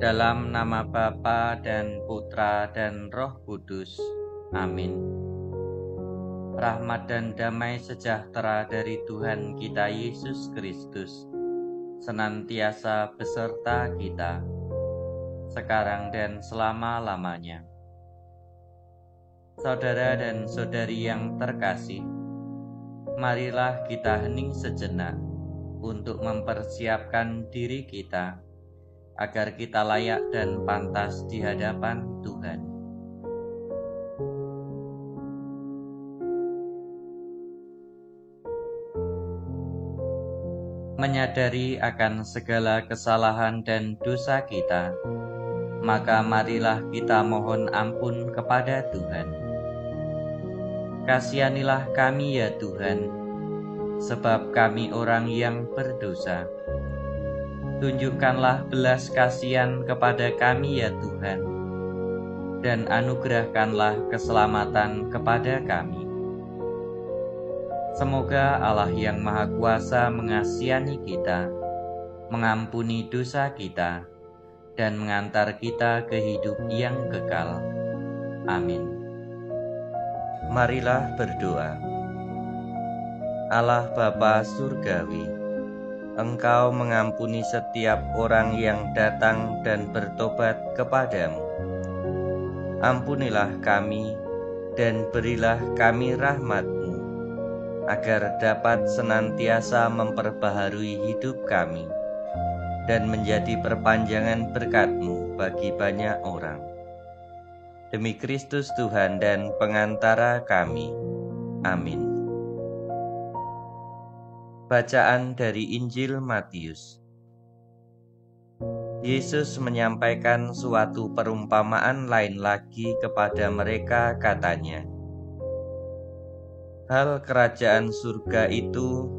Dalam nama Bapa dan Putra dan Roh Kudus. Amin. Rahmat dan damai sejahtera dari Tuhan kita Yesus Kristus senantiasa beserta kita, sekarang dan selama-lamanya. Saudara dan saudari yang terkasih, marilah kita hening sejenak untuk mempersiapkan diri kita agar kita layak dan pantas di hadapan Tuhan. Menyadari akan segala kesalahan dan dosa kita, maka marilah kita mohon ampun kepada Tuhan. Kasihanilah kami ya Tuhan, sebab kami orang yang berdosa. Tunjukkanlah belas kasihan kepada kami ya Tuhan, dan anugerahkanlah keselamatan kepada kami. Semoga Allah yang Maha Kuasa mengasihani kita, mengampuni dosa kita, dan mengantar kita ke hidup yang kekal. Amin. Marilah berdoa. Allah Bapa Surgawi, Engkau mengampuni setiap orang yang datang dan bertobat kepadamu. Ampunilah kami dan berilah kami rahmat-Mu, agar dapat senantiasa memperbaharui hidup kami dan menjadi perpanjangan berkat-Mu bagi banyak orang. Demi Kristus Tuhan dan pengantara kami. Amin. Bacaan dari Injil Matius. Yesus menyampaikan suatu perumpamaan lain lagi kepada mereka, katanya, "Hal kerajaan surga itu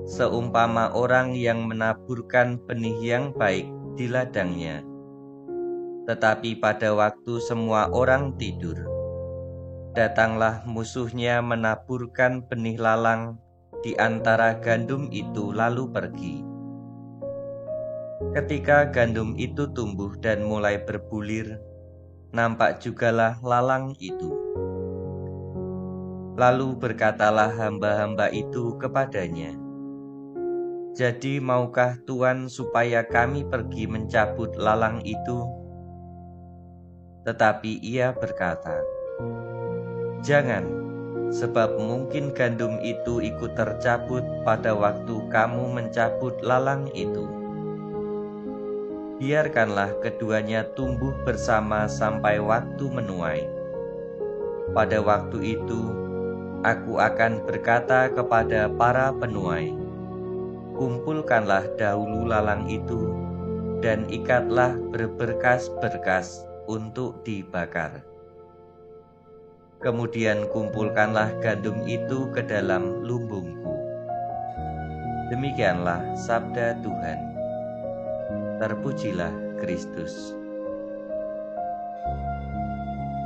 seumpama orang yang menaburkan benih yang baik di ladangnya. Tetapi pada waktu semua orang tidur, datanglah musuhnya menaburkan benih lalang di antara gandum itu lalu pergi. Ketika gandum itu tumbuh dan mulai berbulir, nampak jugalah lalang itu. Lalu berkatalah hamba-hamba itu kepadanya, 'Jadi maukah Tuan supaya kami pergi mencabut lalang itu?' Tetapi ia berkata, 'Jangan, sebab mungkin gandum itu ikut tercabut pada waktu kamu mencabut lalang itu. Biarkanlah keduanya tumbuh bersama sampai waktu menuai. Pada waktu itu, Aku akan berkata kepada para penuai, kumpulkanlah dahulu lalang itu, dan ikatlah berberkas-berkas untuk dibakar. Kemudian kumpulkanlah gandum itu ke dalam lumbungku.' Demikianlah sabda Tuhan. Terpujilah Kristus."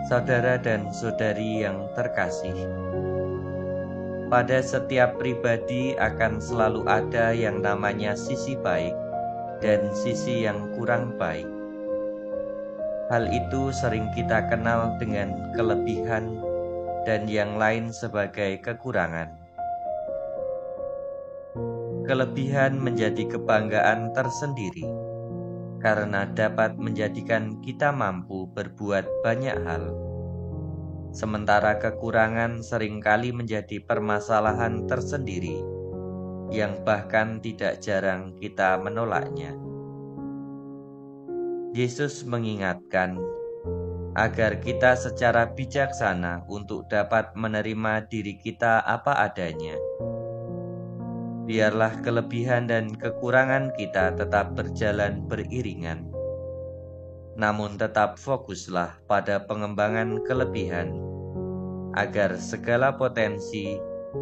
Saudara dan saudari yang terkasih, pada setiap pribadi akan selalu ada yang namanya sisi baik dan sisi yang kurang baik. Hal itu sering kita kenal dengan kelebihan dan yang lain sebagai kekurangan. Kelebihan menjadi kebanggaan tersendiri karena dapat menjadikan kita mampu berbuat banyak hal. Sementara kekurangan seringkali menjadi permasalahan tersendiri yang bahkan tidak jarang kita menolaknya. Yesus mengingatkan agar kita secara bijaksana untuk dapat menerima diri kita apa adanya. Biarlah kelebihan dan kekurangan kita tetap berjalan beriringan. Namun tetap fokuslah pada pengembangan kelebihan, agar segala potensi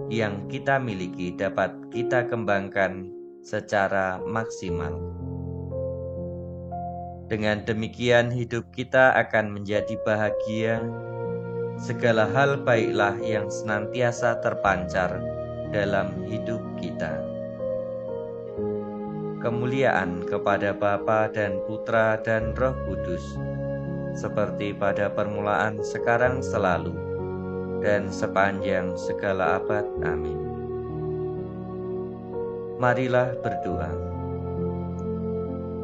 yang kita miliki dapat kita kembangkan secara maksimal. Dengan demikian hidup kita akan menjadi bahagia. Segala hal baiklah yang senantiasa terpancar dalam hidup kita. kemuliaan kepada Bapa dan Putra dan Roh Kudus, seperti pada permulaan, sekarang, selalu, dan sepanjang segala abad. Amin. Marilah berdoa.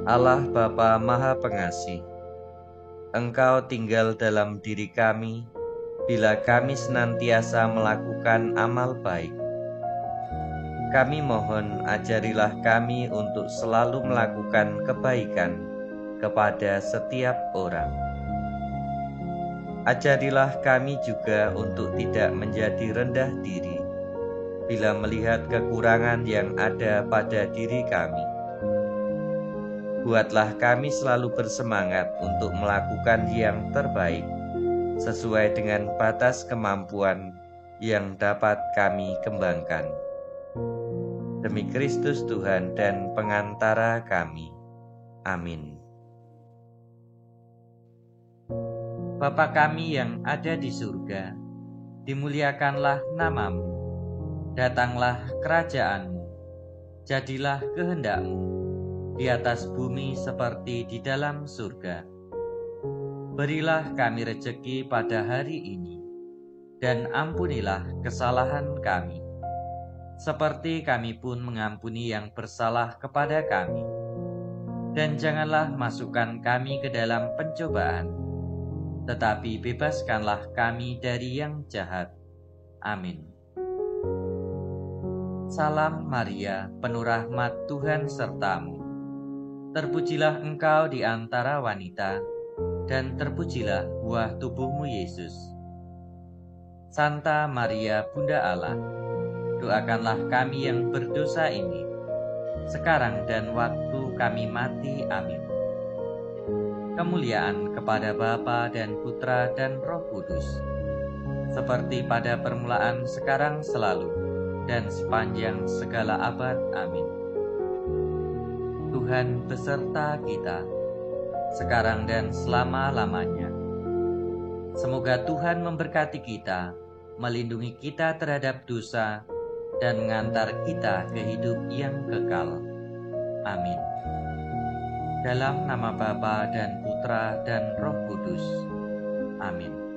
Allah Bapa Maha Pengasih, Engkau tinggal dalam diri kami bila kami senantiasa melakukan amal baik. Kami mohon, ajarilah kami untuk selalu melakukan kebaikan kepada setiap orang. Ajarilah kami juga untuk tidak menjadi rendah diri bila melihat kekurangan yang ada pada diri kami. Buatlah kami selalu bersemangat untuk melakukan yang terbaik sesuai dengan batas kemampuan yang dapat kami kembangkan. Demi Kristus Tuhan dan pengantara kami. Amin. Bapa kami yang ada di surga, dimuliakanlah nama-Mu. Datanglah kerajaan-Mu. Jadilah kehendak-Mu di atas bumi seperti di dalam surga. Berilah kami rejeki pada hari ini, dan ampunilah kesalahan kami, seperti kami pun mengampuni yang bersalah kepada kami. Dan janganlah masukkan kami ke dalam pencobaan, tetapi bebaskanlah kami dari yang jahat. Amin. Salam Maria, penuh rahmat, Tuhan sertamu. Terpujilah engkau di antara wanita, dan terpujilah buah tubuhmu Yesus. Santa Maria, Bunda Allah, doakanlah kami yang berdosa ini, sekarang dan waktu kami mati. Amin. Kemuliaan kepada Bapa dan Putra dan Roh Kudus, seperti pada permulaan, sekarang, selalu, dan sepanjang segala abad. Amin. Tuhan beserta kita, sekarang dan selama-lamanya. Semoga Tuhan memberkati kita, melindungi kita terhadap dosa, dan mengantar kita ke hidup yang kekal. Amin. Dalam nama Bapa dan Putra dan Roh Kudus. Amin.